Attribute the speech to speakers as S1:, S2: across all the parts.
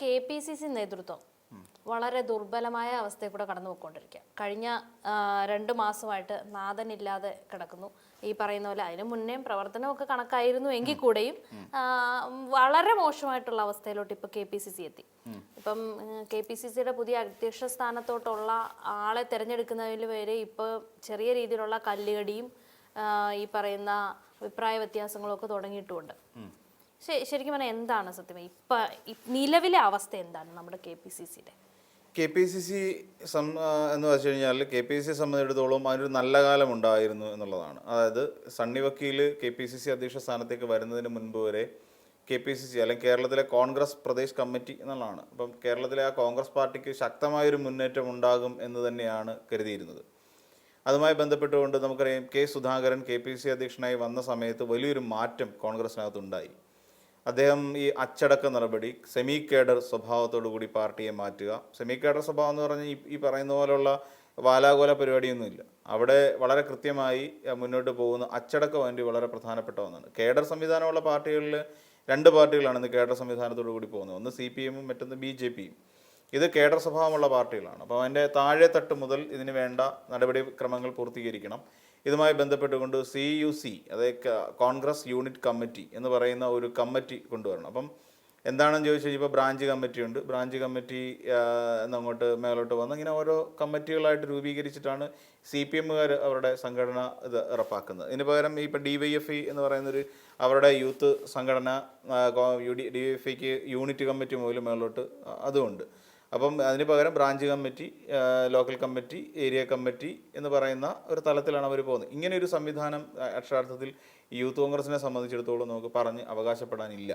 S1: KPCC നേതൃത്വം വളരെ ദുർബലമായ അവസ്ഥയിൽ കൂടെ കടന്നു പോയിക്കൊണ്ടിരിക്കുക. കഴിഞ്ഞ 2 മാസമായിട്ട് നാഥനില്ലാതെ കിടക്കുന്നു. ഈ പറയുന്ന പോലെ അതിന് മുന്നേ പ്രവർത്തനമൊക്കെ കണക്കായിരുന്നു എങ്കിൽ കൂടെയും വളരെ മോശമായിട്ടുള്ള അവസ്ഥയിലോട്ട് ഇപ്പോൾ KPCC എത്തി. ഇപ്പം KPCCയുടെ പുതിയ അധ്യക്ഷ സ്ഥാനത്തോട്ടുള്ള ആളെ തിരഞ്ഞെടുക്കുന്നതിൽ വരെ ഇപ്പോൾ ചെറിയ രീതിയിലുള്ള കല്ലുകടിയും ഈ പറയുന്ന അഭിപ്രായ വ്യത്യാസങ്ങളും ഒക്കെ തുടങ്ങിയിട്ടുമുണ്ട്. ശരിക്കും പറഞ്ഞാൽ എന്താണ് സത്യം ഇപ്പം നിലവിലെ അവസ്ഥ എന്താണ് നമ്മുടെ KPCCയുടെ?
S2: KPCC എന്ന് വെച്ച് കഴിഞ്ഞാൽ KPCC സംബന്ധിച്ചിടത്തോളം അതിനൊരു നല്ല കാലം ഉണ്ടായിരുന്നു എന്നുള്ളതാണ്. അതായത് സണ്ണി വക്കീൽ KPCC അധ്യക്ഷ സ്ഥാനത്തേക്ക് വരുന്നതിന് മുൻപ് വരെ KPCC അല്ലെങ്കിൽ കേരളത്തിലെ കോൺഗ്രസ് പ്രദേശ് കമ്മിറ്റി എന്നുള്ളതാണ്. അപ്പം കേരളത്തിലെ ആ കോൺഗ്രസ് പാർട്ടിക്ക് ശക്തമായൊരു മുന്നേറ്റം ഉണ്ടാകും എന്ന് തന്നെയാണ് കരുതിയിരുന്നത്. അതുമായി ബന്ധപ്പെട്ടുകൊണ്ട് നമുക്കറിയാം സുധാകരൻ KPCC അധ്യക്ഷനായി വന്ന സമയത്ത് വലിയൊരു മാറ്റം കോൺഗ്രസിനകത്തുണ്ടായി. അദ്ദേഹം ഈ അച്ചടക്ക നടപടി, സെമി കേഡർ സ്വഭാവത്തോടു കൂടി പാർട്ടിയെ മാറ്റുക. സെമി കേഡർ സ്വഭാവം എന്ന് പറഞ്ഞാൽ ഈ പറയുന്ന പോലുള്ള വാലാകോല പരിപാടിയൊന്നുമില്ല. അവിടെ വളരെ കൃത്യമായി മുന്നോട്ട് പോകുന്ന അച്ചടക്കം വേണ്ടി വളരെ പ്രധാനപ്പെട്ട ഒന്നാണ്. കേഡർ സംവിധാനമുള്ള പാർട്ടികളിൽ 2 പാർട്ടികളാണ് ഇന്ന് കേഡർ സംവിധാനത്തോടു കൂടി പോകുന്നത്. ഒന്ന് CPM ഉം മറ്റൊന്ന് BJP യും. ഇത് കേഡർ സ്വഭാവമുള്ള പാർട്ടികളാണ്. അപ്പോൾ അതിൻ്റെ താഴെ തട്ട് മുതൽ ഇതിന് വേണ്ട നടപടിക്രമങ്ങൾ പൂർത്തീകരിക്കണം. ഇതുമായി ബന്ധപ്പെട്ടുകൊണ്ട് CUC, അതായത് കോൺഗ്രസ് യൂണിറ്റ് കമ്മിറ്റി എന്ന് പറയുന്ന ഒരു കമ്മിറ്റി കൊണ്ടുവരണം. അപ്പം എന്താണെന്ന് ചോദിച്ചു കഴിഞ്ഞാൽ ഇപ്പോൾ ബ്രാഞ്ച് കമ്മിറ്റി ഉണ്ട്. ബ്രാഞ്ച് കമ്മിറ്റി എന്നങ്ങോട്ട് മേലോട്ട് വന്ന് ഇങ്ങനെ ഓരോ കമ്മിറ്റികളായിട്ട് രൂപീകരിച്ചിട്ടാണ് CPMകാർ അവരുടെ സംഘടന ഇത് ഉറപ്പാക്കുന്നത്. ഇതിന് പകരം ഇപ്പോൾ DYFI എന്ന് പറയുന്നൊരു അവരുടെ യൂത്ത് സംഘടന, DYFIക്ക് യൂണിറ്റ് കമ്മിറ്റി മുതൽ മേലോട്ട് അതുമുണ്ട്. അപ്പം അതിന് പകരം branch committee, local committee, area committee എന്ന് പറയുന്ന ഒരു തലത്തിലാണ് അവർ പോകുന്നത്. ഇങ്ങനെ ഒരു സംവിധാനം അക്ഷരാർത്ഥത്തിൽ യൂത്ത് കോൺഗ്രസിനെ സംബന്ധിച്ചിടത്തോളം നമുക്ക് പറഞ്ഞ് അവകാശപ്പെടാനില്ല.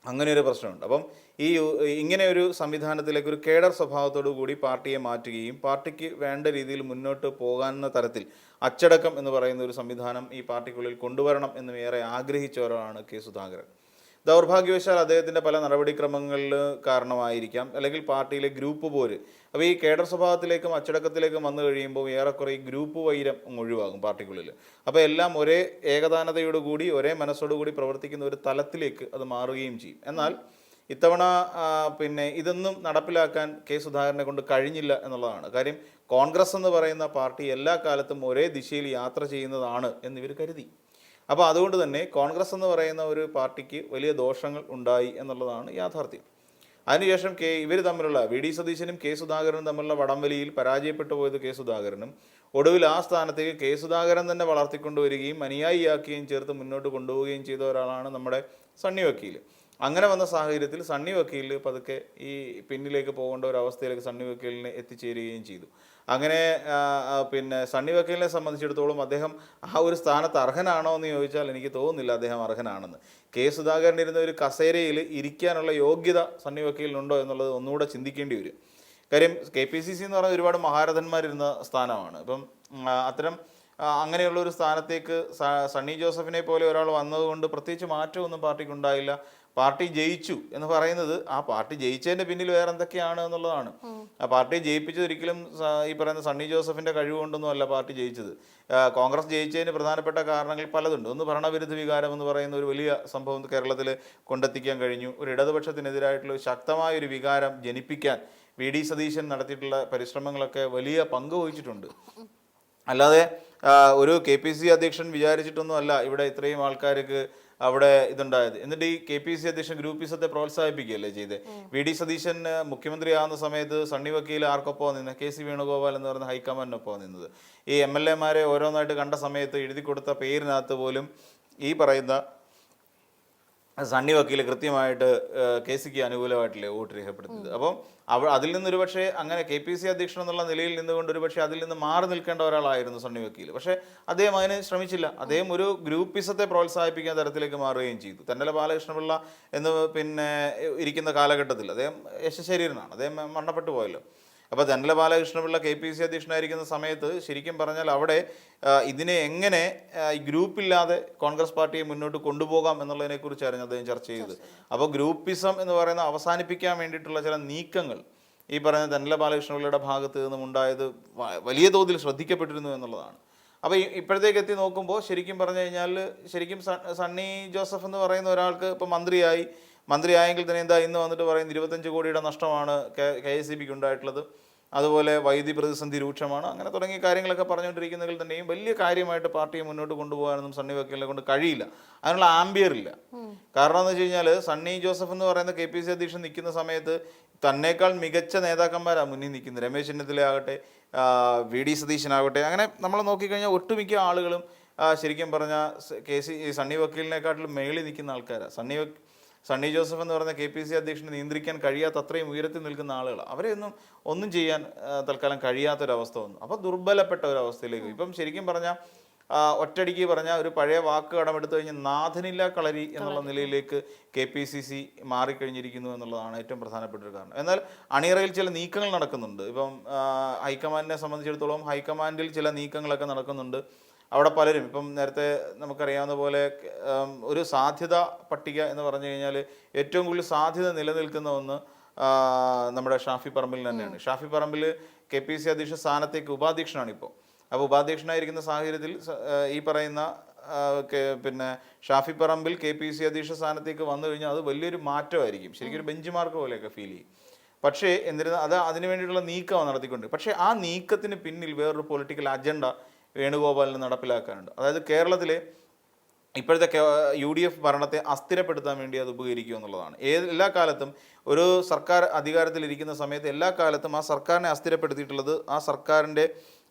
S2: അങ്ങനെ ഒരു പ്രശ്നമുണ്ട്. അപ്പം ഇങ്ങനെ ഒരു സംവിധാനത്തിലേക്ക് ഒരു കേഡർ സ്വഭാവത്തോടു കൂടി പാർട്ടിയെ മാറ്റുകയും പാർട്ടിക്ക് വേണ്ട രീതിയിൽ മുന്നോട്ട് പോകാവുന്ന തരത്തിൽ അച്ചടക്കം എന്ന് പറയുന്ന ഒരു സംവിധാനം ഈ പാർട്ടിക്കുള്ളിൽ കൊണ്ടുവരണം എന്ന് ഏറെ ആഗ്രഹിച്ചവരാണ് സുധാകരൻ. ദൗർഭാഗ്യവശാൽ അദ്ദേഹത്തിൻ്റെ പല നടപടിക്രമങ്ങളിൽ കാരണമായിരിക്കാം, അല്ലെങ്കിൽ പാർട്ടിയിലെ ഗ്രൂപ്പ് പോര്. അപ്പോൾ ഈ കേഡർ സ്വഭാവത്തിലേക്കും അച്ചടക്കത്തിലേക്കും വന്നു കഴിയുമ്പോൾ ഏറെക്കുറെ ഈ ഗ്രൂപ്പ് വൈരം ഒഴിവാകും പാർട്ടിക്കുള്ളിൽ. അപ്പോൾ എല്ലാം ഒരേ ഏകതാനതയോടുകൂടി ഒരേ മനസ്സോടുകൂടി പ്രവർത്തിക്കുന്ന ഒരു തലത്തിലേക്ക് അത് മാറുകയും ചെയ്യും. എന്നാൽ ഇത്തവണ ഇതൊന്നും നടപ്പിലാക്കാൻ സുധാകരനെ കൊണ്ട് കഴിഞ്ഞില്ല എന്നുള്ളതാണ് കാര്യം. കോൺഗ്രസ് എന്ന് പറയുന്ന പാർട്ടി എല്ലാ കാലത്തും ഒരേ ദിശയിൽ യാത്ര ചെയ്യുന്നതാണ് എന്നിവർ കരുതി. അപ്പോൾ അതുകൊണ്ട് തന്നെ കോൺഗ്രസ് എന്ന് പറയുന്ന ഒരു പാർട്ടിക്ക് വലിയ ദോഷങ്ങൾ ഉണ്ടായി എന്നുള്ളതാണ് യാഥാർത്ഥ്യം. അതിനുശേഷം ഇവർ തമ്മിലുള്ള VD സതീശനും സുധാകരനും തമ്മിലുള്ള വടംവലിയിൽ പരാജയപ്പെട്ടു പോയത് സുധാകരനും ഒടുവിൽ ആ സ്ഥാനത്തേക്ക് സുധാകരൻ തന്നെ വളർത്തിക്കൊണ്ടുവരികയും അനുയായിയാക്കുകയും ചേർത്ത് മുന്നോട്ട് കൊണ്ടുപോവുകയും ചെയ്ത ഒരാളാണ് നമ്മുടെ സണ്ണി വക്കീൽ. അങ്ങനെ വന്ന സാഹചര്യത്തിൽ സണ്ണി വക്കീൽ പതുക്കെ ഈ പിന്നിലേക്ക് പോകേണ്ട ഒരു അവസ്ഥയിലേക്ക് സണ്ണി വക്കീലിനെ എത്തിച്ചേരുകയും ചെയ്തു. അങ്ങനെ സണ്ണി വക്കീലിനെ സംബന്ധിച്ചിടത്തോളം അദ്ദേഹം ആ ഒരു സ്ഥാനത്ത് അർഹനാണോ എന്ന് ചോദിച്ചാൽ എനിക്ക് തോന്നുന്നില്ല അദ്ദേഹം അർഹനാണെന്ന്. സുധാകരൻ ഇരുന്ന ഒരു കസേരയിൽ ഇരിക്കാനുള്ള യോഗ്യത സണ്ണി വക്കീലിനുണ്ടോ എന്നുള്ളത് ഒന്നുകൂടെ ചിന്തിക്കേണ്ടി വരും. കാര്യം KPCC എന്ന് പറഞ്ഞാൽ ഒരുപാട് മഹാരഥന്മാരിരുന്ന സ്ഥാനമാണ്. അപ്പം അത്തരം അങ്ങനെയുള്ള ഒരു സ്ഥാനത്തേക്ക് സണ്ണി ജോസഫിനെ പോലെ ഒരാൾ വന്നതുകൊണ്ട് പ്രത്യേകിച്ച് മാറ്റമൊന്നും പാർട്ടിക്ക് ഉണ്ടായില്ല. പാർട്ടി ജയിച്ചു എന്ന് പറയുന്നത് ആ പാർട്ടി ജയിച്ചതിൻ്റെ പിന്നിൽ വേറെ എന്തൊക്കെയാണ് എന്നുള്ളതാണ്. ആ പാർട്ടിയെ ജയിപ്പിച്ചത് ഒരിക്കലും ഈ പറയുന്ന സണ്ണി ജോസഫിൻ്റെ കഴിവുകൊണ്ടൊന്നും അല്ല പാർട്ടി ജയിച്ചത്. കോൺഗ്രസ് ജയിച്ചതിന് പ്രധാനപ്പെട്ട കാരണങ്ങൾ പലതുണ്ട്. ഒന്ന് ഭരണവിരുദ്ധ വികാരം എന്ന് പറയുന്ന ഒരു വലിയ സംഭവം കേരളത്തിൽ കൊണ്ടെത്തിക്കാൻ കഴിഞ്ഞു. ഒരു ഇടതുപക്ഷത്തിനെതിരായിട്ടുള്ള ശക്തമായൊരു വികാരം ജനിപ്പിക്കാൻ VD സതീശൻ നടത്തിയിട്ടുള്ള പരിശ്രമങ്ങളൊക്കെ വലിയ പങ്ക് വഹിച്ചിട്ടുണ്ട്. അല്ലാതെ ഒരു KPCC അധ്യക്ഷൻ വിചാരിച്ചിട്ടൊന്നും അല്ല ഇവിടെ ഇത്രയും ആൾക്കാർക്ക് അവിടെ ഇതുണ്ടായത്. എന്നിട്ട് ഈ KPCC അധ്യക്ഷൻ ഗ്രൂപ്പിസത്തെ പ്രോത്സാഹിപ്പിക്കുകയല്ലേ ചെയ്ത്. VD സതീശൻ മുഖ്യമന്ത്രി ആവുന്ന സമയത്ത് സണ്ണി വക്കീൽ ആർക്കൊപ്പം നിന്ന് KC വേണുഗോപാൽ എന്ന് പറയുന്ന ഹൈക്കമാൻഡിനൊപ്പം നിന്നത്. ഈ MLA മാരെ ഓരോന്നായിട്ട് കണ്ട സമയത്ത് എഴുതി കൊടുത്ത പേരിനകത്ത് പോലും ഈ പറയുന്ന സണ്ണി വക്കീൽ കൃത്യമായിട്ട് KCക്ക് അനുകൂലമായിട്ടില്ലേ വോട്ട് രേഖപ്പെടുത്തിയത്. അപ്പം അതിൽ നിന്നൊരു പക്ഷേ അങ്ങനെ KPCC അധ്യക്ഷൻ എന്നുള്ള നിലയിൽ നിന്നുകൊണ്ട് ഒരു പക്ഷേ അതിൽ നിന്ന് മാറി നിൽക്കേണ്ട ഒരാളായിരുന്നു സണ്ണി വക്കീൽ. പക്ഷേ അദ്ദേഹം അതിന് ശ്രമിച്ചില്ല. അദ്ദേഹം ഒരു ഗ്രൂപ്പിസത്തെ പ്രോത്സാഹിപ്പിക്കുന്ന തരത്തിലേക്ക് മാറുകയും ചെയ്തു. തെന്നല ബാലകൃഷ്ണപിള്ള എന്ന് ഇരിക്കുന്ന കാലഘട്ടത്തിൽ അദ്ദേഹം യശശരീരനാണ്, അദ്ദേഹം മരണപ്പെട്ടു പോയല്ലോ. അപ്പോൾ തെന്നല ബാലകൃഷ്ണപിള്ള KPCC അധ്യക്ഷനായിരിക്കുന്ന സമയത്ത് ശരിക്കും പറഞ്ഞാൽ അവിടെ ഇതിനെ എങ്ങനെ ഗ്രൂപ്പില്ലാതെ കോൺഗ്രസ് പാർട്ടിയെ മുന്നോട്ട് കൊണ്ടുപോകാം എന്നുള്ളതിനെക്കുറിച്ചായിരുന്നു അദ്ദേഹം ചർച്ച ചെയ്തത്. അപ്പോൾ ഗ്രൂപ്പിസം എന്ന് പറയുന്ന അവസാനിപ്പിക്കാൻ വേണ്ടിയിട്ടുള്ള ചില നീക്കങ്ങൾ ഈ പറയുന്ന തെന്നല ബാലകൃഷ്ണപിള്ളയുടെ ഭാഗത്ത് നിന്നും ഉണ്ടായത് വലിയ തോതിൽ ശ്രദ്ധിക്കപ്പെട്ടിരുന്നു എന്നുള്ളതാണ്. അപ്പോൾ ഇപ്പോഴത്തേക്ക് എത്തി നോക്കുമ്പോൾ ശരിക്കും പറഞ്ഞു കഴിഞ്ഞാൽ ശരിക്കും സണ്ണി ജോസഫ് എന്ന് പറയുന്ന ഒരാൾക്ക് ഇപ്പോൾ മന്ത്രിയായെങ്കിൽ തന്നെ എന്താ ഇന്ന് വന്നിട്ട് പറയുന്നത് 25 കോടിയുടെ നഷ്ടമാണ് KSEBിക്ക് ഉണ്ടായിട്ടുള്ളത്, അതുപോലെ വൈദ്യുതി പ്രതിസന്ധി രൂക്ഷമാണ്, അങ്ങനെ തുടങ്ങിയ കാര്യങ്ങളൊക്കെ പറഞ്ഞുകൊണ്ടിരിക്കുന്നതിൽ തന്നെയും വലിയ കാര്യമായിട്ട് പാർട്ടിയെ മുന്നോട്ട് കൊണ്ടുപോകാനൊന്നും സണ്ണി വക്കീലിനെ കൊണ്ട് കഴിയില്ല. അതിനുള്ള ആംബിയർ ഇല്ല. കാരണം എന്ന് വെച്ച് കഴിഞ്ഞാൽ സണ്ണി ജോസഫ് എന്ന് പറയുന്ന KPC അധ്യക്ഷൻ നിൽക്കുന്ന സമയത്ത് തന്നേക്കാൾ മികച്ച നേതാക്കന്മാരാണ് മുന്നിൽ നിൽക്കുന്നത്. രമേശ് ചെന്നിത്തല ആകട്ടെ, VD സതീശനാകട്ടെ, അങ്ങനെ നമ്മൾ നോക്കിക്കഴിഞ്ഞാൽ ഒട്ടുമിക്ക ആളുകളും ശരിക്കും പറഞ്ഞാൽ സണ്ണി വക്കീലിനെക്കാട്ടിലും മേളിൽ നിൽക്കുന്ന ആൾക്കാരാണ്. സണ്ണി ജോസഫ് എന്ന് പറയുന്ന KPC അധ്യക്ഷനെ നിയന്ത്രിക്കാൻ കഴിയാത്ത അത്രയും ഉയരത്തിൽ നിൽക്കുന്ന ആളുകൾ, അവരെ ഒന്നും ചെയ്യാൻ തൽക്കാലം കഴിയാത്തൊരവസ്ഥ വന്നു. അപ്പോൾ ദുർബലപ്പെട്ട ഒരവസ്ഥയിലേക്ക് ഇപ്പം ശരിക്കും പറഞ്ഞാൽ ഒറ്റടിക്ക് പറഞ്ഞാൽ ഒരു പഴയ വാക്ക് കടമെടുത്തു കഴിഞ്ഞാൽ നാഥനില്ല കളരി എന്നുള്ള നിലയിലേക്ക് KPCC മാറിക്കഴിഞ്ഞിരിക്കുന്നു എന്നുള്ളതാണ് ഏറ്റവും പ്രധാനപ്പെട്ട ഒരു കാരണം. എന്നാൽ അണിയറയിൽ ചില നീക്കങ്ങൾ നടക്കുന്നുണ്ട്. ഇപ്പം ഹൈക്കമാൻഡിനെ സംബന്ധിച്ചിടത്തോളം ഹൈക്കമാൻഡിൽ ചില നീക്കങ്ങളൊക്കെ നടക്കുന്നുണ്ട്. അവിടെ പലരും ഇപ്പം നേരത്തെ നമുക്കറിയാവുന്ന പോലെ ഒരു സാധ്യത പട്ടിക എന്ന് പറഞ്ഞു കഴിഞ്ഞാൽ ഏറ്റവും കൂടുതൽ സാധ്യത നിലനിൽക്കുന്ന ഒന്ന് നമ്മുടെ ഷാഫി പറമ്പിൽ തന്നെയാണ്. ഷാഫി പറമ്പിൽ KPC അധ്യക്ഷ സ്ഥാനത്തേക്ക് ഉപാധ്യക്ഷനാണ് ഇപ്പോൾ. അപ്പോൾ ഉപാധ്യക്ഷനായിരിക്കുന്ന സാഹചര്യത്തിൽ ഈ പറയുന്ന പിന്നെ ഷാഫി പറമ്പിൽ KPC അധ്യക്ഷ സ്ഥാനത്തേക്ക് വന്നു കഴിഞ്ഞാൽ അത് വലിയൊരു മാറ്റമായിരിക്കും. ശരിക്കും ഒരു ബെഞ്ച് മാർക്ക് പോലെയൊക്കെ ഫീൽ ചെയ്യും. പക്ഷേ എന്നിരുന്നാൽ അതിന് വേണ്ടിയിട്ടുള്ള നീക്കമാണ് നടത്തിക്കൊണ്ട്. പക്ഷേ ആ നീക്കത്തിന് പിന്നിൽ വേറൊരു പൊളിറ്റിക്കൽ അജണ്ട വേണുഗോപാലിന് നടപ്പിലാക്കാനുണ്ട്. അതായത് കേരളത്തിലെ ഇപ്പോഴത്തെ UDF ഭരണത്തെ അസ്ഥിരപ്പെടുത്താൻ വേണ്ടി അത് ഉപകരിക്കുക എന്നുള്ളതാണ്. എല്ലാ കാലത്തും ഒരു സർക്കാർ അധികാരത്തിലിരിക്കുന്ന സമയത്ത് എല്ലാ കാലത്തും ആ സർക്കാരിനെ അസ്ഥിരപ്പെടുത്തിയിട്ടുള്ളത് ആ സർക്കാരിൻ്റെ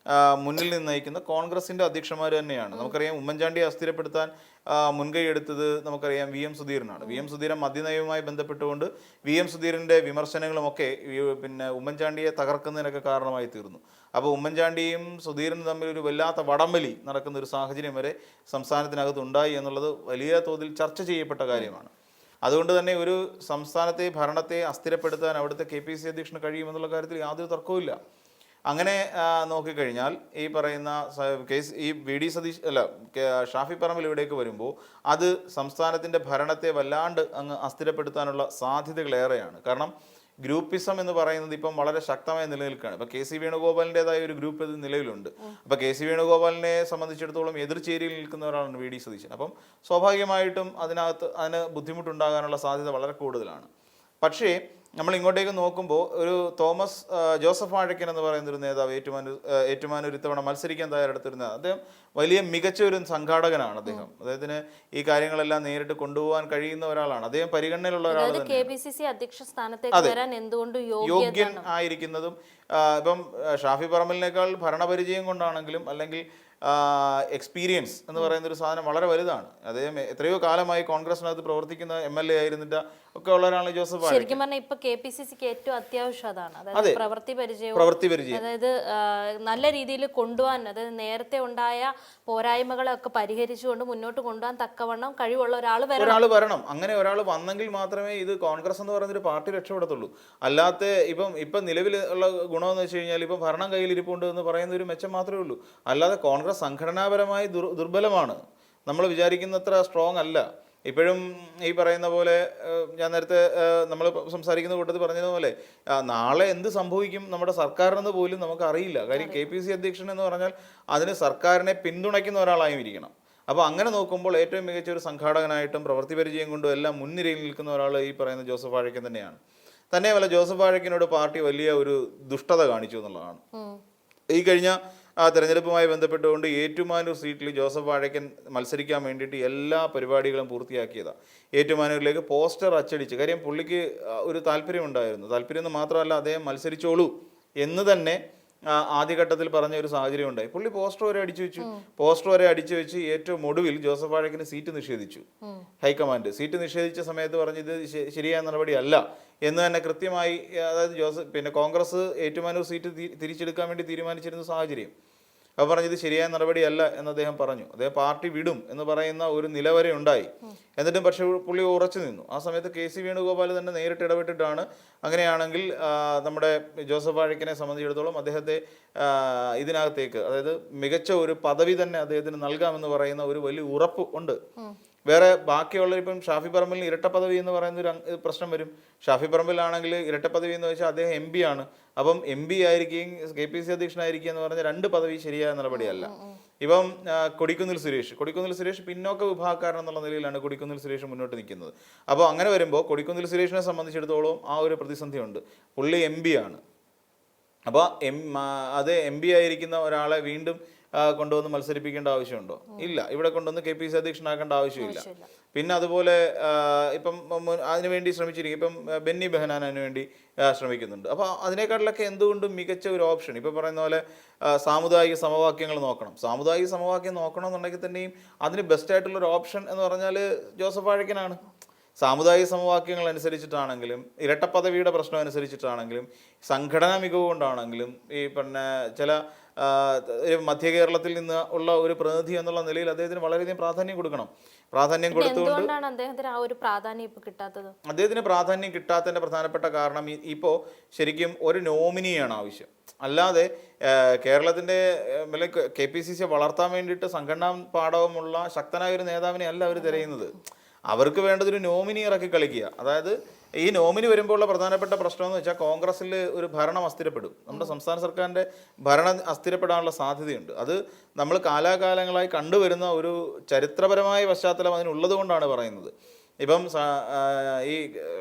S2: മുന്നിൽ നിന്ന് നയിക്കുന്ന കോൺഗ്രസിൻ്റെ അധ്യക്ഷന്മാർ തന്നെയാണ്. നമുക്കറിയാം ഉമ്മൻചാണ്ടിയെ അസ്ഥിരപ്പെടുത്താൻ മുൻകൈ എടുത്തത് നമുക്കറിയാം VM സുധീരനാണ്. VM സുധീരൻ മദ്യനയവുമായി ബന്ധപ്പെട്ടുകൊണ്ട് VM സുധീരൻ്റെ വിമർശനങ്ങളുമൊക്കെ പിന്നെ ഉമ്മൻചാണ്ടിയെ തകർക്കുന്നതിനൊക്കെ കാരണമായി തീർന്നു. അപ്പോൾ ഉമ്മൻചാണ്ടിയും സുധീരനും തമ്മിൽ ഒരു വല്ലാത്ത വടംവലി നടക്കുന്ന ഒരു സാഹചര്യം വരെ സംസ്ഥാനത്തിനകത്ത് ഉണ്ടായി എന്നുള്ളത് വലിയ തോതിൽ ചർച്ച ചെയ്യപ്പെട്ട കാര്യമാണ്. അതുകൊണ്ട് തന്നെ ഒരു സംസ്ഥാനത്തെ ഭരണത്തെ അസ്ഥിരപ്പെടുത്താൻ അവിടുത്തെ KPC അധ്യക്ഷന് കഴിയുമെന്നുള്ള കാര്യത്തിൽ യാതൊരു തർക്കവുമില്ല. അങ്ങനെ നോക്കിക്കഴിഞ്ഞാൽ ഈ പറയുന്ന ഈ VD സതീഷ് ഷാഫി പറമ്പിൽ ഇവിടേക്ക് വരുമ്പോൾ അത് സംസ്ഥാനത്തിൻ്റെ ഭരണത്തെ വല്ലാണ്ട് അങ്ങ് അസ്ഥിരപ്പെടുത്താനുള്ള സാധ്യതകളേറെയാണ്. കാരണം ഗ്രൂപ്പിസം എന്ന് പറയുന്നത് ഇപ്പം വളരെ ശക്തമായി നിലനിൽക്കുകയാണ്. ഇപ്പം KC വേണുഗോപാലിൻ്റെതായ ഒരു ഗ്രൂപ്പ് ഇത് നിലവിലുണ്ട്. അപ്പം KC വേണുഗോപാലിനെ സംബന്ധിച്ചിടത്തോളം എതിർചേരിയിൽ നിൽക്കുന്ന ഒരാളാണ് VD സതീശൻ. അപ്പം സ്വാഭാവികമായിട്ടും അതിന് ബുദ്ധിമുട്ടുണ്ടാകാനുള്ള സാധ്യത വളരെ കൂടുതലാണ്. പക്ഷേ നമ്മൾ ഇങ്ങോട്ടേക്ക് നോക്കുമ്പോൾ ഒരു തോമസ് ജോസഫ് വാഴക്കൻ എന്ന് പറയുന്ന ഒരു നേതാവ് ഏറ്റുമാനൂർ ഇത്തവണ മത്സരിക്കാൻ തയ്യാറെടുത്തിരുന്ന അദ്ദേഹം വലിയ മികച്ച ഒരു സംഘാടകനാണ്. അദ്ദേഹത്തിന് ഈ കാര്യങ്ങളെല്ലാം നേരിട്ട് കൊണ്ടുപോകാൻ കഴിയുന്ന ഒരാളാണ്. അദ്ദേഹം പരിഗണനയിലുള്ള ഒരാളാണ്.
S1: KPCC അധ്യക്ഷ സ്ഥാനത്തേക്ക് വരാൻ എന്തുകൊണ്ട്
S2: യോഗ്യൻ ആയിരിക്കുന്നതും ഇപ്പം ഷാഫി പറമ്പലിനേക്കാൾ ഭരണപരിചയം കൊണ്ടാണെങ്കിലും അല്ലെങ്കിൽ എക്സ്പീരിയൻസ് എന്ന് പറയുന്ന ഒരു സാധനം വളരെ വലുതാണ്. അദ്ദേഹം എത്രയോ കാലമായി കോൺഗ്രസിനകത്ത് പ്രവർത്തിക്കുന്ന MLA ആയിരുന്നിട്ട് ഒക്കെ ഉള്ള ഒരാളാണ് ജോസഫ്.
S1: ശരിക്കും പറഞ്ഞാൽ ഇപ്പൊ KPCCക്ക് ഏറ്റവും അത്യാവശ്യം അതാണ്. അതായത് പ്രവൃത്തി പരിചയം, അതായത് നല്ല രീതിയിൽ കൊണ്ടുപോകാൻ, അതായത് നേരത്തെ ഉണ്ടായ പോരായ്മകളെ ഒക്കെ പരിഹരിച്ചുകൊണ്ട് മുന്നോട്ട് കൊണ്ടുപോകാൻ തക്കവണ്ണം കഴിവുള്ള ഒരാൾ
S2: വരണം. അങ്ങനെ ഒരാൾ വന്നെങ്കിൽ മാത്രമേ ഇത് കോൺഗ്രസ് എന്ന് പറയുന്ന ഒരു പാർട്ടി രക്ഷപ്പെടത്തുള്ളൂ. അല്ലാത്ത ഇപ്പം നിലവിലുള്ള ഗുണമെന്ന് വെച്ച് കഴിഞ്ഞാൽ ഇപ്പം ഭരണം കയ്യിലിരിപ്പുണ്ട് എന്ന് പറയുന്ന ഒരു മെച്ചം മാത്രമേ ഉള്ളൂ. അല്ലാതെ കോൺഗ്രസ് സംഘടനാപരമായി ദുർബലമാണ്. നമ്മൾ വിചാരിക്കുന്നത്ര സ്ട്രോങ് അല്ല. ഇപ്പോഴും ഈ പറയുന്ന പോലെ ഞാൻ നേരത്തെ നമ്മൾ സംസാരിക്കുന്ന കൂട്ടത്തിൽ പറഞ്ഞതുപോലെ നാളെ എന്ത് സംഭവിക്കും നമ്മുടെ സർക്കാരിനെന്ന് പോലും നമുക്ക് അറിയില്ല. കാര്യം KPC അധ്യക്ഷൻ എന്ന് പറഞ്ഞാൽ അതിന് സർക്കാരിനെ പിന്തുണയ്ക്കുന്ന ഒരാളായും ഇരിക്കണം. അപ്പോൾ അങ്ങനെ നോക്കുമ്പോൾ ഏറ്റവും മികച്ച ഒരു സംഘാടകനായിട്ടും പ്രവൃത്തി പരിചയം കൊണ്ടും എല്ലാം മുൻനിരയിൽ നിൽക്കുന്ന ഒരാൾ ഈ പറയുന്ന ജോസഫ് വാഴക്കൻ തന്നെയാണ്. തന്നെയുമല്ല, ജോസഫ് വാഴക്കനോട് പാർട്ടി വലിയ ഒരു ദുഷ്ടത കാണിച്ചു എന്നുള്ളതാണ്. ഈ കഴിഞ്ഞ തെരഞ്ഞെടുപ്പുമായി ബന്ധപ്പെട്ടുകൊണ്ട് ഏറ്റുമാനൂർ സീറ്റിൽ ജോസഫ് വാഴക്കൻ മത്സരിക്കാൻ വേണ്ടിയിട്ട് എല്ലാ പരിപാടികളും പൂർത്തിയാക്കിയതാണ്. ഏറ്റുമാനൂരിലേക്ക് പോസ്റ്റർ അച്ചടിച്ച്, കാര്യം പുള്ളിക്ക് ഒരു താല്പര്യമുണ്ടായിരുന്നു. താല്പര്യം എന്ന് മാത്രമല്ല, അദ്ദേഹം മത്സരിച്ചോളൂ എന്ന് തന്നെ ആദ്യഘട്ടത്തിൽ പറഞ്ഞ ഒരു സാഹചര്യം ഉണ്ടായി. പുള്ളി പോസ്റ്റർ വരെ അടിച്ചു വെച്ച് ഏറ്റവും ഒടുവിൽ ജോസഫ് വാഴക്കന് സീറ്റ് നിഷേധിച്ചു. ഹൈക്കമാൻഡ് സീറ്റ് നിഷേധിച്ച സമയത്ത് പറഞ്ഞ് ഇത് ശരിയായ നടപടിയല്ല എന്ന് തന്നെ കൃത്യമായി, അതായത് കോൺഗ്രസ് ഏറ്റുമാനൂർ സീറ്റ് തിരിച്ചെടുക്കാൻ വേണ്ടി തീരുമാനിച്ചിരുന്ന സാഹചര്യം. അപ്പോൾ പറഞ്ഞ് ഇത് ശരിയായ നടപടിയല്ല എന്ന് അദ്ദേഹം പറഞ്ഞു. അദ്ദേഹം പാർട്ടി വിടും എന്ന് പറയുന്ന ഒരു നിലവരെ ഉണ്ടായി. എന്നിട്ടും പക്ഷേ പുള്ളി ഉറച്ചു നിന്നു. ആ സമയത്ത് KC വേണുഗോപാൽ തന്നെ നേരിട്ട് ഇടപെട്ടിട്ടാണ് അങ്ങനെയാണെങ്കിൽ നമ്മുടെ ജോസഫ് വാഴക്കനെ സംബന്ധിച്ചിടത്തോളം അദ്ദേഹത്തെ ഇതിനകത്തേക്ക്, അതായത് മികച്ച ഒരു പദവി തന്നെ അദ്ദേഹത്തിന് നൽകാമെന്ന് പറയുന്ന ഒരു വലിയ ഉറപ്പ് ഉണ്ട്. വേറെ ബാക്കിയുള്ള ഇപ്പം ഷാഫി പറമ്പിലിന് ഇരട്ട പദവി എന്ന് പറയുന്ന ഒരു പ്രശ്നം വരും. ഷാഫി പറമ്പിലാണെങ്കിൽ ഇരട്ട പദവി എന്ന് വെച്ചാൽ അദ്ദേഹം എം പി ആണ്. അപ്പം എം പി ആയിരിക്കുകയും KPCC അധ്യക്ഷനായിരിക്കുക എന്ന് പറഞ്ഞാൽ 2 പദവി ശരിയായ നടപടിയല്ല. ഇപ്പം കൊടിക്കുന്നിൽ സുരേഷ് പിന്നോക്ക വിഭാഗക്കാരൻ എന്നുള്ള നിലയിലാണ് കൊടിക്കുന്നിൽ സുരേഷ് മുന്നോട്ട് നിൽക്കുന്നത്. അപ്പോൾ അങ്ങനെ വരുമ്പോൾ കൊടിക്കുന്നിൽ സുരേഷിനെ സംബന്ധിച്ചിടത്തോളം ആ ഒരു പ്രതിസന്ധിയുണ്ട്. പുള്ളി എം പി ആണ്. അപ്പോൾ അത് എം പി ആയിരിക്കുന്ന ഒരാളെ വീണ്ടും കൊണ്ടുവന്ന് മത്സരിപ്പിക്കേണ്ട ആവശ്യമുണ്ടോ? ഇല്ല. ഇവിടെ കൊണ്ടുവന്ന് KPCC അധ്യക്ഷനാക്കേണ്ട ആവശ്യമില്ല. പിന്നെ അതുപോലെ ഇപ്പം അതിനുവേണ്ടി ശ്രമിച്ചിരിക്കും. ഇപ്പം ബെന്നി ബെഹനാൻ അതിനുവേണ്ടി ശ്രമിക്കുന്നുണ്ട്. അപ്പോൾ അതിനേക്കാട്ടിലൊക്കെ എന്തുകൊണ്ടും മികച്ച ഒരു ഓപ്ഷൻ ഇപ്പോൾ പറയുന്ന പോലെ സാമുദായിക സമവാക്യങ്ങൾ നോക്കണം. സാമുദായിക സമവാക്യം നോക്കണമെന്നുണ്ടെങ്കിൽ തന്നെയും അതിന് ബെസ്റ്റായിട്ടുള്ളൊരു ഓപ്ഷൻ എന്ന് പറഞ്ഞാൽ ജോസഫ് വാഴക്കനാണ്. സാമുദായിക സമവാക്യങ്ങൾ അനുസരിച്ചിട്ടാണെങ്കിലും ഇരട്ടപ്പദവിയുടെ പ്രശ്നം അനുസരിച്ചിട്ടാണെങ്കിലും സംഘടനാ മികവ് കൊണ്ടാണെങ്കിലും ഈ പിന്നെ ചില മധ്യ കേരളത്തിൽ നിന്ന് ഉള്ള ഒരു പ്രതിനിധി എന്നുള്ള നിലയിൽ അദ്ദേഹത്തിന് വളരെയധികം പ്രാധാന്യം കൊടുക്കണം. പ്രാധാന്യം കൊടുത്തുകൊണ്ട് അദ്ദേഹത്തിന് പ്രാധാന്യം കിട്ടാത്തതിന്റെ പ്രധാനപ്പെട്ട കാരണം ഇപ്പോൾ ശരിക്കും ഒരു നോമിനിയാണ് ആവശ്യം. അല്ലാതെ കേരളത്തിന്റെ KPCC വളർത്താൻ വേണ്ടിയിട്ട് സംഘടനാ പാഠവുമുള്ള ശക്തനായ ഒരു നേതാവിനെ അല്ല അവർ തിരയുന്നത്. അവർക്ക് വേണ്ടത് ഒരു നോമിനി ഇറക്കി കളിക്കുക. അതായത് ഈ നോമിനി വരുമ്പോൾ ഉള്ള പ്രധാനപ്പെട്ട പ്രശ്നം എന്ന് വെച്ചാൽ കോൺഗ്രസിൽ ഒരു ഭരണം അസ്ഥിരപ്പെടും. നമ്മുടെ സംസ്ഥാന സർക്കാരിൻ്റെ ഭരണം അസ്ഥിരപ്പെടാനുള്ള സാധ്യതയുണ്ട്. അത് നമ്മൾ കാലാകാലങ്ങളായി കണ്ടുവരുന്ന ഒരു ചരിത്രപരമായ പശ്ചാത്തലം അതിനുള്ളത് കൊണ്ടാണ് പറയുന്നത്. ഇപ്പം ഈ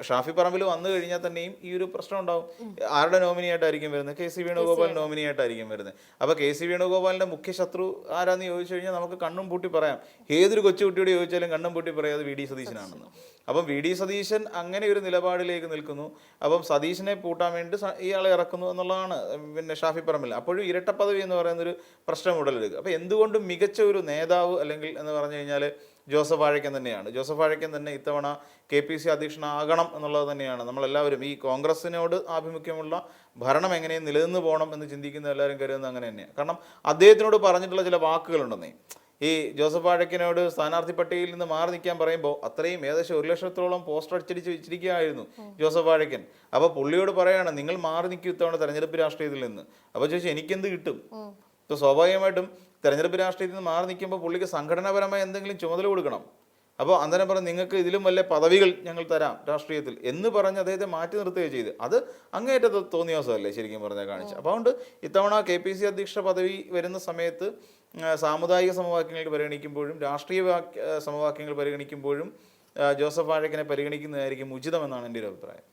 S2: ഷാഫി പറമ്പിൽ വന്നു കഴിഞ്ഞാൽ തന്നെയും ഈ ഒരു പ്രശ്നം ഉണ്ടാവും. ആരുടെ നോമിനിയായിട്ടായിരിക്കും വരുന്നത്? KC വേണുഗോപാൽ നോമിനിയായിട്ടായിരിക്കും വരുന്നത്. അപ്പോൾ KC വേണുഗോപാലിൻ്റെ മുഖ്യ ശത്രു ആരാന്ന് ചോദിച്ചു കഴിഞ്ഞാൽ നമുക്ക് കണ്ണും പൂട്ടി പറയാം. ഏതൊരു കൊച്ചുകുട്ടിയോട് ചോദിച്ചാലും കണ്ണും പൂട്ടി പറയാം അത് VD സതീശനാണെന്ന്. അപ്പം VD സതീശൻ അങ്ങനെ ഒരു നിലപാടിലേക്ക് നിൽക്കുന്നു. അപ്പം സതീശനെ പൂട്ടാൻ വേണ്ടി ഇയാളെ ഇറക്കുന്നു എന്നുള്ളതാണ് പിന്നെ ഷാഫി പറമ്പിൽ. അപ്പോഴും ഇരട്ടപ്പദവി എന്ന് പറയുന്നൊരു പ്രശ്നം ഉടലെടുക്കുക. അപ്പോൾ എന്തുകൊണ്ടും മികച്ച ഒരു നേതാവ് അല്ലെങ്കിൽ എന്ന് പറഞ്ഞു കഴിഞ്ഞാൽ ജോസഫ് വാഴക്കൻ തന്നെയാണ്. ജോസഫ് വാഴക്കൻ തന്നെ ഇത്തവണ KPCC അധ്യക്ഷനാകണം എന്നുള്ളത് തന്നെയാണ് നമ്മളെല്ലാവരും. ഈ കോൺഗ്രസിനോട് ആഭിമുഖ്യമുള്ള ഭരണം എങ്ങനെയും നിലനിന്ന് പോകണം എന്ന് ചിന്തിക്കുന്ന എല്ലാവരും കരുതുന്നത് അങ്ങനെ തന്നെയാണ്. കാരണം അദ്ദേഹത്തിനോട് പറഞ്ഞിട്ടുള്ള ചില വാക്കുകളുണ്ടെന്നേ. ഈ ജോസഫ് വാഴക്കനോട് സ്ഥാനാർത്ഥി പട്ടികയിൽ നിന്ന് മാറി നിൽക്കാൻ പറയുമ്പോൾ അത്രയും ഏകദേശം 1 ലക്ഷത്തോളം പോസ്റ്റർ അടിച്ചടിച്ച് വെച്ചിരിക്കുകയായിരുന്നു ജോസഫ് വാഴക്കൻ. അപ്പോൾ പുള്ളിയോട് പറയാണ് നിങ്ങൾ മാറി നിൽക്കും ഇത്തവണ തെരഞ്ഞെടുപ്പ് രാഷ്ട്രീയത്തിൽ നിന്ന്. അപ്പോൾ ചോദിച്ചാൽ എനിക്കെന്ത് കിട്ടും? അപ്പോൾ സ്വാഭാവികമായിട്ടും തെരഞ്ഞെടുപ്പ് രാഷ്ട്രീയത്തിൽ നിന്ന് മാറി നിൽക്കുമ്പോൾ പുള്ളിക്ക് സംഘടനാപരമായ എന്തെങ്കിലും ചുമതല കൊടുക്കണം. അപ്പോൾ അന്നേരം പറഞ്ഞ് നിങ്ങൾക്ക് ഇതിലും വല്ല പദവികൾ ഞങ്ങൾ തരാം രാഷ്ട്രീയത്തിൽ എന്ന് പറഞ്ഞ് അദ്ദേഹത്തെ മാറ്റി നിർത്തുകയും ചെയ്ത് അത് അങ്ങേയറ്റത്ത് തോന്നിയ ദിവസമല്ലേ ശരിക്കും പറഞ്ഞാൽ കാണിച്ചു. അപ്പോൾ അതുകൊണ്ട് ഇത്തവണ KPCC അധ്യക്ഷ പദവി വരുന്ന സമയത്ത് സാമുദായിക സമവാക്യങ്ങൾ പരിഗണിക്കുമ്പോഴും രാഷ്ട്രീയ സമവാക്യങ്ങൾ പരിഗണിക്കുമ്പോഴും ജോസഫ് വാഴക്കനെ പരിഗണിക്കുന്നതായിരിക്കും ഉചിതമെന്നാണ് എൻ്റെ ഒരു അഭിപ്രായം.